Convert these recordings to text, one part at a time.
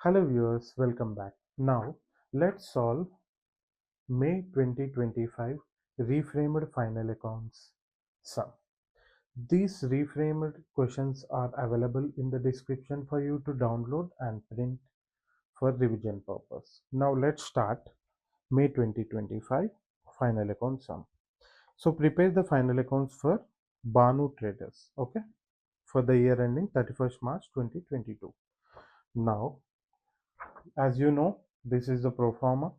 Hello viewers, welcome back. Now let's solve May 2025 Reframed Final Accounts sum. These reframed questions are available in the description for you to download and print for revision purpose. Now let's start May 2025 Final Account sum. So prepare the final accounts for Banu Traders, okay, for the year ending 31st March 2022. Now, as you know, this is the pro forma.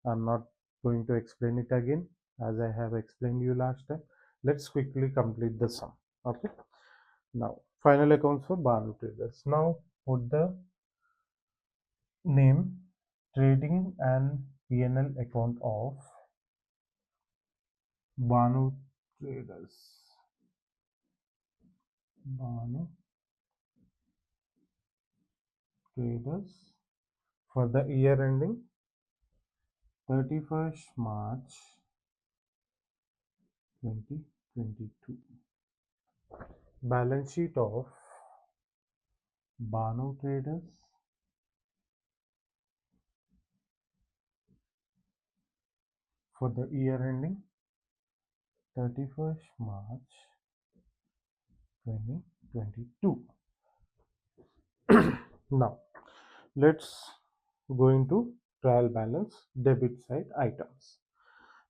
I'm not going to explain it again as I have explained you last time. Let's quickly complete the sum. Okay. Now, final accounts for Banu Traders. Now, put the name trading and P&L account of Banu Traders. Banu Traders for the year ending 31st March 2022. Balance sheet of Banu Traders for the year ending 31st March 2022. Now, let's go into trial balance debit side items.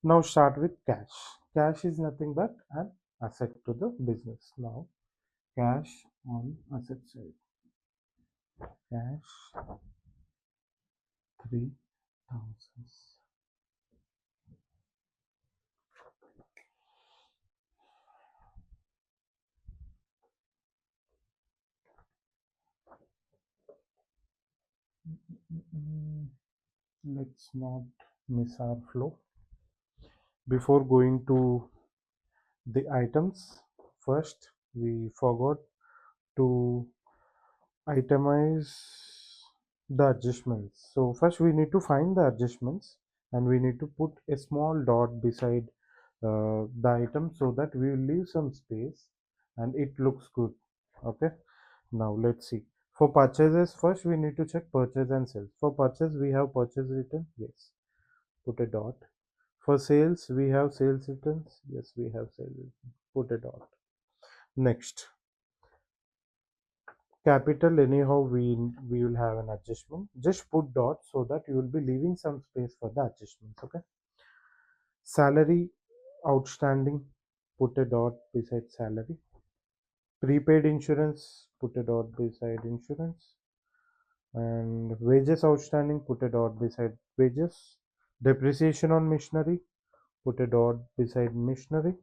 Now start with cash. Cash is nothing but an asset to the business. Now, cash on asset side. Cash 3,000. Let's not miss our flow. Before going to the items, first we forgot to itemize the adjustments. So first we need to find the adjustments and we need to put a small dot beside the item so that we will leave some space and it looks good. Okay, now let's see. For purchases, first we need to check purchase and sales. For purchase we have purchase written, yes, put a dot. For sales we have sales returns, yes, we have sales written, put a dot. Next, capital, anyhow we will have an adjustment, just put dot so that you will be leaving some space for the adjustments. Okay, salary outstanding, put a dot beside salary. Prepaid insurance, put a dot beside insurance. And wages outstanding, put a dot beside wages. Depreciation on machinery, put a dot beside machinery.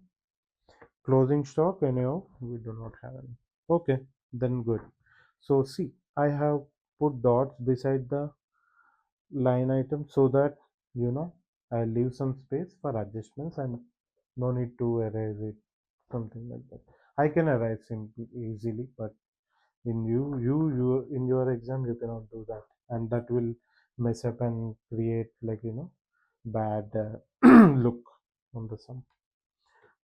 Closing stock, anyhow we do not have any. Okay, then good. So see, I have put dots beside the line item so that I leave some space for adjustments and no need to erase it, something like that. I can erase simply easily, but in you in your exam you cannot do that, and that will mess up and create like bad look on the sum.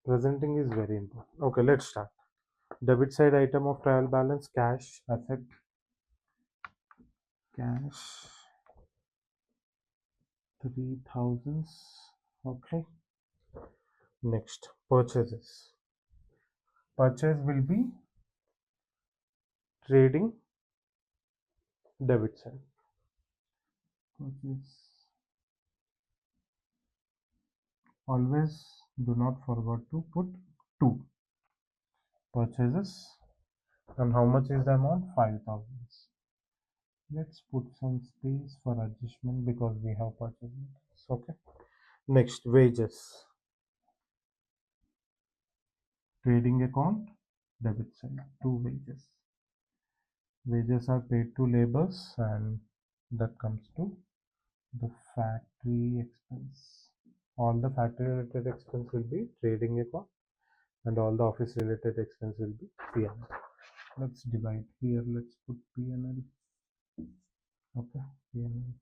Presenting is very important. Okay, let's start. Debit side item of trial balance, cash asset, cash 3,000. Okay. Next, purchases. Purchase will be trading debit side. Purchase. Always do not forget to put 2 purchases. And how much is the amount? 5,000. Let's put some space for adjustment because we have purchases. Okay. Next, wages. Trading account, debit side, 2 wages. Wages are paid to laborers and that comes to the factory expense. All the factory related expense will be trading account and all the office related expense will be P&L. Let's divide here. Let's put P&L. Okay, P&L.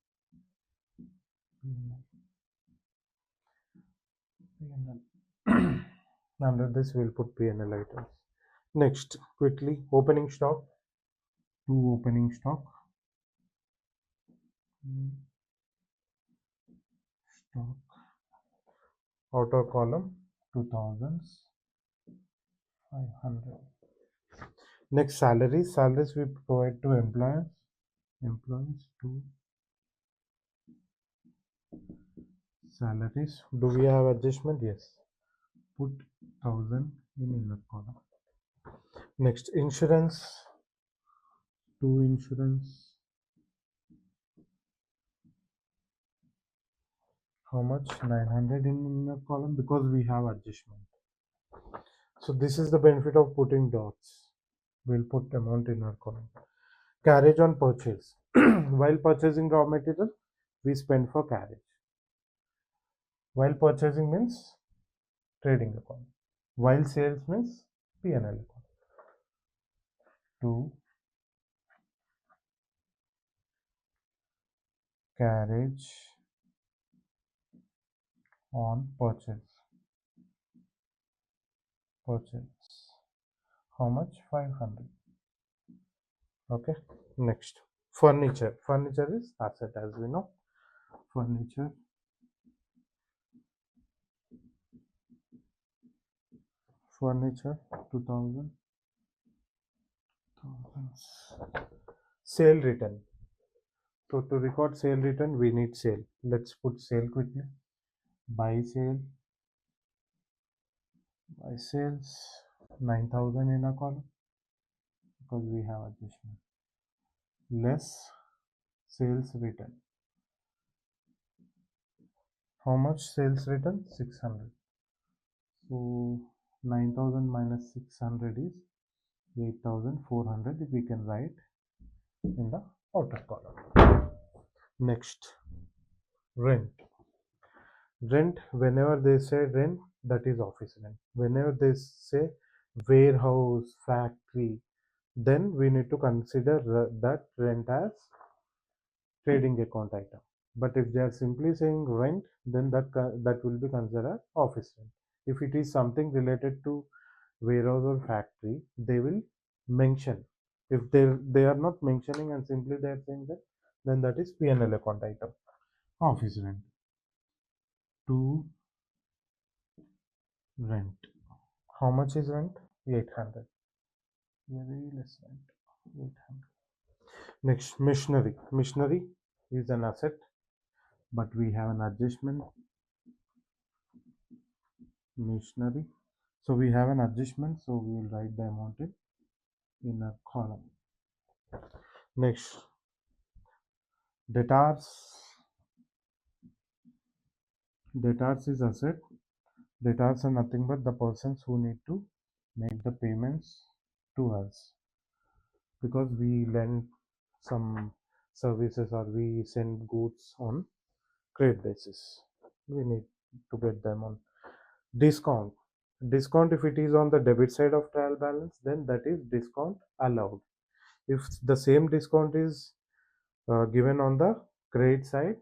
Under this we'll put P&L items. Next, quickly, opening stock. 2 opening stock. Mm, stock outer column 2500. Next, salaries. Salaries we provide to employers. Employees to salaries. Do we have adjustment? Yes. Put 1000 in inner column. Next, insurance. To insurance. How much? 900 in inner column because we have adjustment. So this is the benefit of putting dots. We'll put amount in our column. Carriage on purchase. While purchasing raw material, we spend for carriage. While purchasing means trading account. While sales means P&L account. To carriage on purchase. Purchase. How much? 500. Okay. Next. Furniture. Furniture is asset as we know. Furniture. Furniture 2000. Sale return. So to record sale return, we need sale. Let's put sale quickly. Buy sale. Buy sales 9000 in a column because we have adjustment. Less sales return. How much sales return? 600. So 9000 minus 600 is 8400. We can write in the outer column. Next, rent. Rent, whenever they say rent, that is office rent. Whenever they say warehouse, factory, then we need to consider that rent as trading account item. But if they are simply saying rent, then that will be considered office rent. If it is something related to warehouse or factory, they will mention. If they are not mentioning and simply they are saying that, then that is P&L account item. Office rent. To rent. How much is rent? 800. Very less rent. 800. Next, machinery. Machinery is an asset, but we have an adjustment. Machinery. So we have an adjustment, so we will write the amount in a column. Next, debtors. Debtors is asset. Debtors are nothing but the persons who need to make the payments to us because we lend some services or we send goods on credit basis. We need to get them on discount. Discount, if it is on the debit side of trial balance, then that is discount allowed. If the same discount is given on the credit side,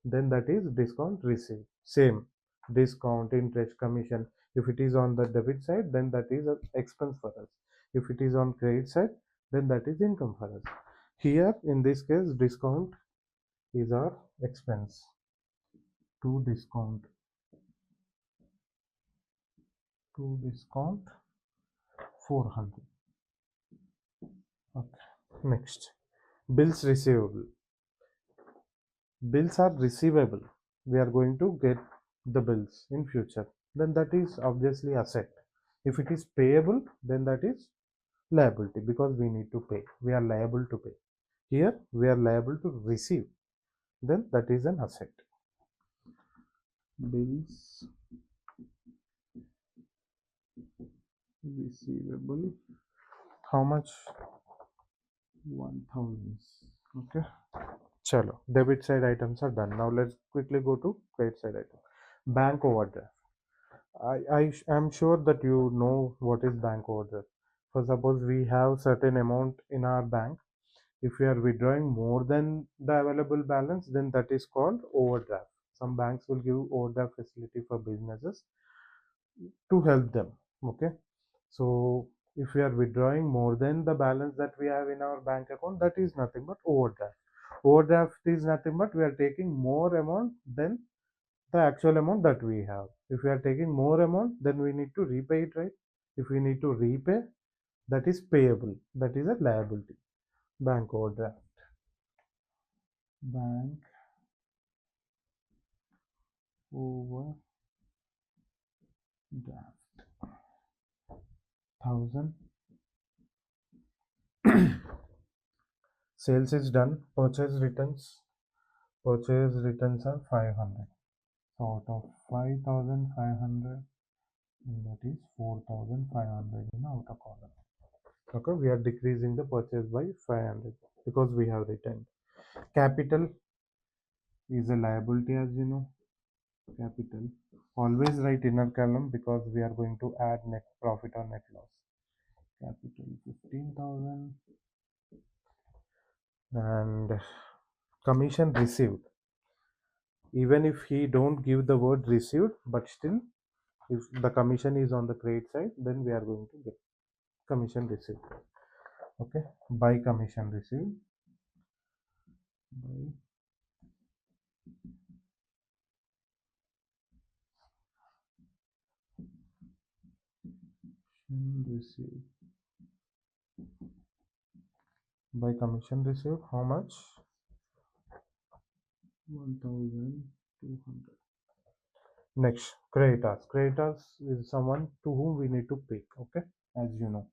then that is discount received. Same discount, interest, commission. If it is on the debit side, then that is an expense for us. If it is on credit side, then that is income for us. Here, in this case, discount is our expense. To discount. To discount 400. Okay. Next, bills receivable. Bills are receivable. We are going to get the bills in future. Then that is obviously asset. If it is payable, then that is liability because we need to pay. We are liable to pay. Here we are liable to receive. Then that is an asset. Bills receivable. How much? 1000. Okay. Chalo. Debit side items are done. Now let's quickly go to credit side item. Bank overdraft. I am sure that you know what is bank overdraft. For suppose we have certain amount in our bank. If we are withdrawing more than the available balance, then that is called overdraft. Some banks will give overdraft facility for businesses to help them. Okay. So if we are withdrawing more than the balance that we have in our bank account, that is nothing but overdraft. Overdraft is nothing but we are taking more amount than the actual amount that we have. If we are taking more amount, then we need to repay it, right? If we need to repay, that is payable. That is a liability. Bank overdraft. Bank overdraft. 1,000. Sales is done. Purchase returns. Purchase returns are 500. So out of 5,500, that is 4,500 in the outer column. Okay, we are decreasing the purchase by 500 because we have returned. Capital is a liability, as you know. Capital. Always write inner column because we are going to add net profit or net loss. Capital 15,000 and commission received. Even if he don't give the word received, but still, if the commission is on the credit side, then we are going to get commission received. Okay, by commission received. By received. By commission received, how much? 1,200. Next, creditors. Creditors is someone to whom we need to pay. Okay, as you know.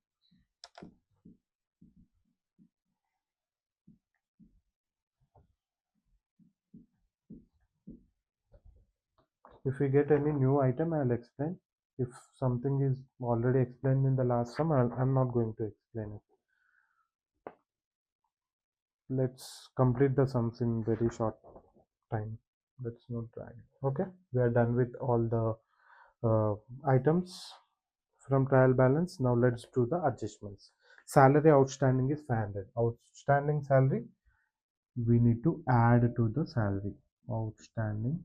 If we get any new item, I'll explain. If something is already explained in the last sum, I'm not going to explain it. Let's complete the sums in very short time. Let's not drag. Okay, we are done with all the items from trial balance. Now let's do the adjustments. Salary outstanding is 500. Outstanding salary we need to add to the salary. Outstanding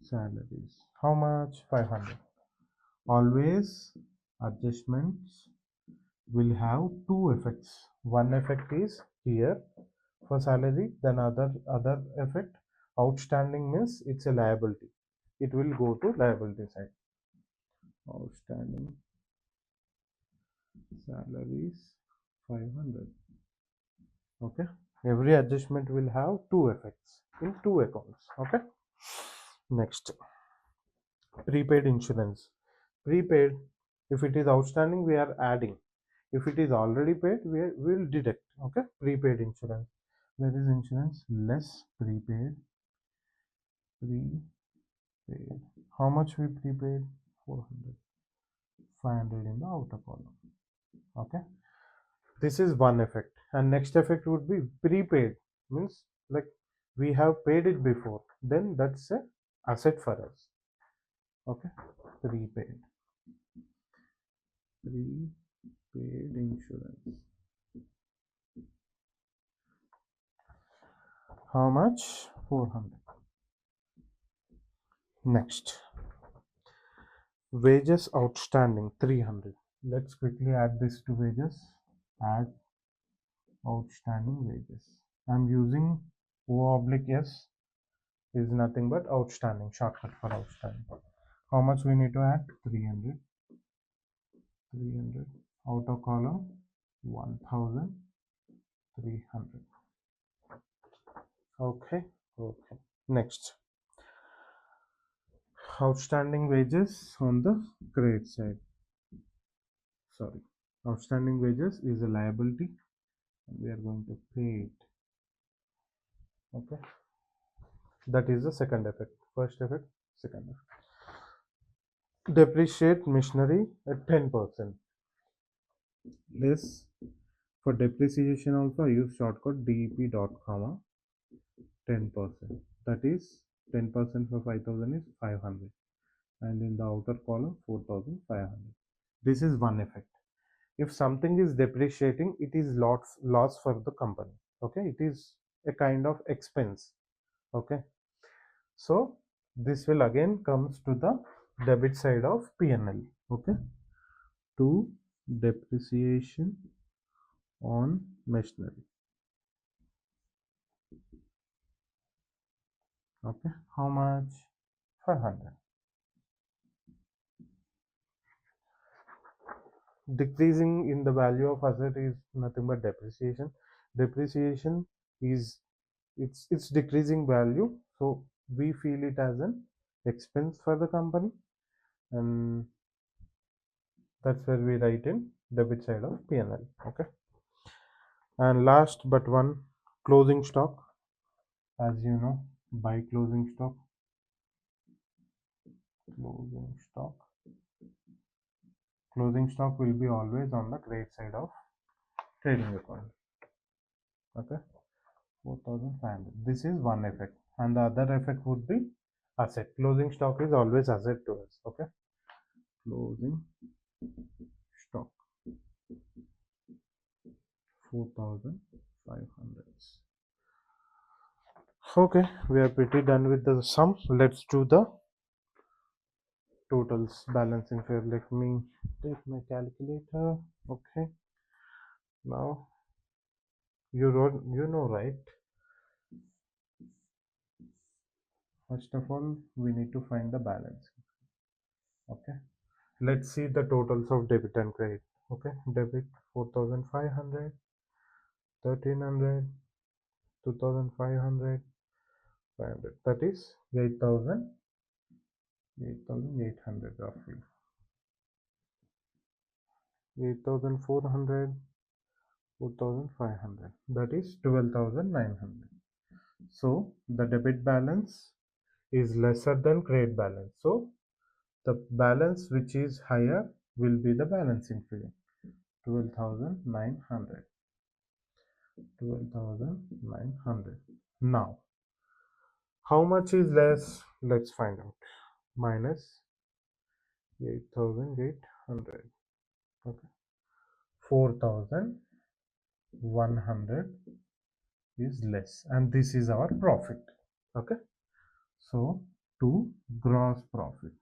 salaries. How much? 500. Always adjustments will have two effects. One effect is here for salary, then other effect. Outstanding means it's a liability. It will go to liability side. Outstanding salaries 500. Okay, every adjustment will have two effects in two accounts. Okay, next, prepaid insurance. Prepaid, if it is outstanding we are adding, if it is already paid we will deduct. Okay, prepaid insurance. Where is insurance? Less prepaid. Prepaid, how much we prepaid? 400. 500 in the outer column. Okay, this is one effect. And next effect would be prepaid, means like we have paid it before, then that's a asset for us. Okay, prepaid. Prepaid insurance. How much? 400. Next, wages outstanding 300. Let's quickly add this to wages. Add outstanding wages. I'm using O oblique S, is nothing but outstanding, shortcut for outstanding. How much we need to add? 300. 300. Outer column 1,300. Okay. Okay. Next, outstanding wages on the credit side. Sorry, outstanding wages is a liability and we are going to pay it. Okay, that is the second effect. First effect, second effect. Depreciate machinery at 10%. Less for depreciation also I use shortcut DEP dot comma 10%. That is 10% for 5,000 is 500, and in the outer column 4,500. This is one effect. If something is depreciating, it is loss for the company. Okay, it is a kind of expense. Okay, so this will again comes to the debit side of P&L. Okay, to depreciation on machinery. Okay, how much? 500. Decreasing in the value of asset is nothing but depreciation. Depreciation is it's decreasing value, so we feel it as an expense for the company, and that's where we write in debit side of P&L. Okay, and last but one, closing stock. As you know, by closing stock, closing stock closing stock will be always on the credit side of trading account. Okay, 4500. This is one effect, and the other effect would be asset. Closing stock is always asset to us. Okay, closing stock 4500. Okay, we are pretty done with the sum. Let's do the totals balancing figure. Let me take my calculator. Okay, now you know, right? First of all, we need to find the balance. Okay, let's see the totals of debit and credit. Okay, debit 4500, 1300, 2500, 500. That is 8800 roughly. 8400, 4500. That is 12900. So the debit balance is lesser than credit balance. So the balance which is higher will be the balancing figure. 12,900. 12,900. Now, how much is less? Let's find out. Minus 8,800. Okay. 4,100 is less, and this is our profit. Okay. So, to gross profit.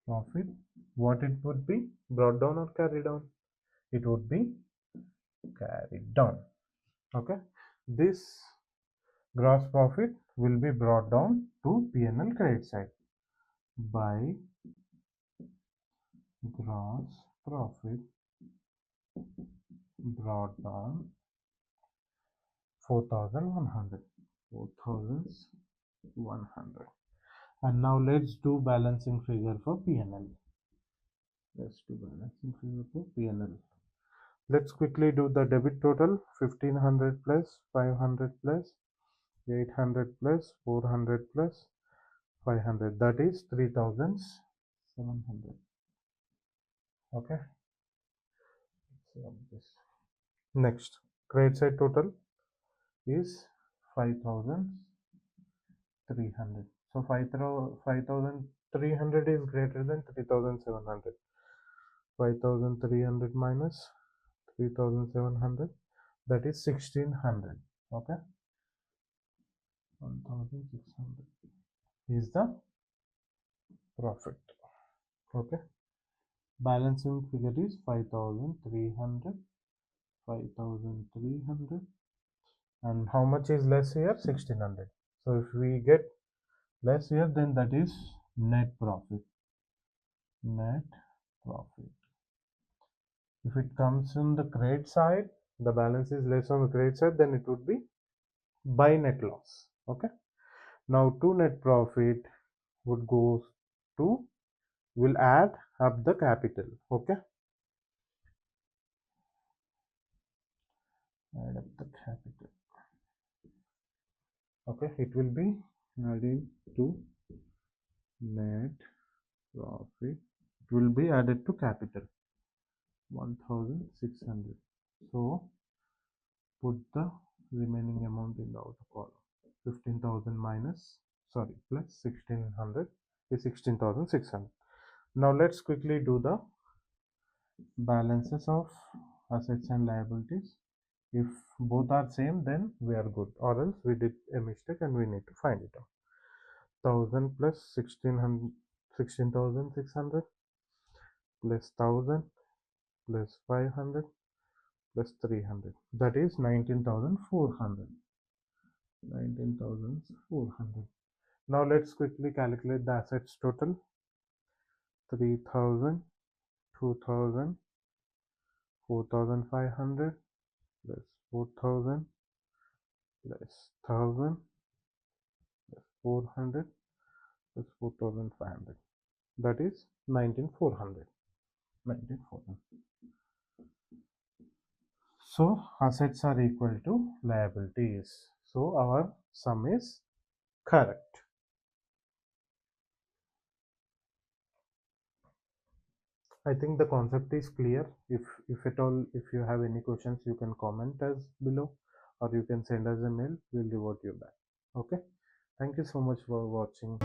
Profit, what it would be? Brought down or carried down? It would be carried down. Okay. This gross profit will be brought down to P&L credit side by gross profit brought down 4100. 4100. And now let's do balancing figure for P&L. Let's do balancing figure for P&L. Let's quickly do the debit total. 1500 plus 500 plus 800 plus 400 plus 500. That is 3700. Okay. So this. Next, credit side total is 5300. So 5300 is greater than 3700. 5300 minus 3700, that is 1600. Okay, 1600 is the profit. Okay, balancing figure is 5300. 5300. And how much is less here? 1600. So if we get less here, then that is net profit. Net profit. If it comes on the credit side, the balance is less on the credit side, then it would be by net loss. Okay. Now to net profit would go to, will add up the capital. Okay. Add up the capital. Okay. It will be added to net profit. It will be added to capital. 1600. So put the remaining amount in the outer column. 15,000 minus, sorry, plus 1600 is 16,600. Now let's quickly do the balances of assets and liabilities. If both are same, then we are good, or else we did a mistake and we need to find it out. 1000 plus 1600, 16,600 plus 1000 plus 500 plus 300, that is 19,400. 19,400. Now let's quickly calculate the assets total. 3,000, 2,000, 4,500 plus 4,000 plus 1,000 plus 400 plus 4,500. That is 19,400. 19,400. So assets are equal to liabilities. So our sum is correct. I think the concept is clear. If at all, if you have any questions, you can comment us below, or you can send us a mail. We'll revert you back. Okay. Thank you so much for watching.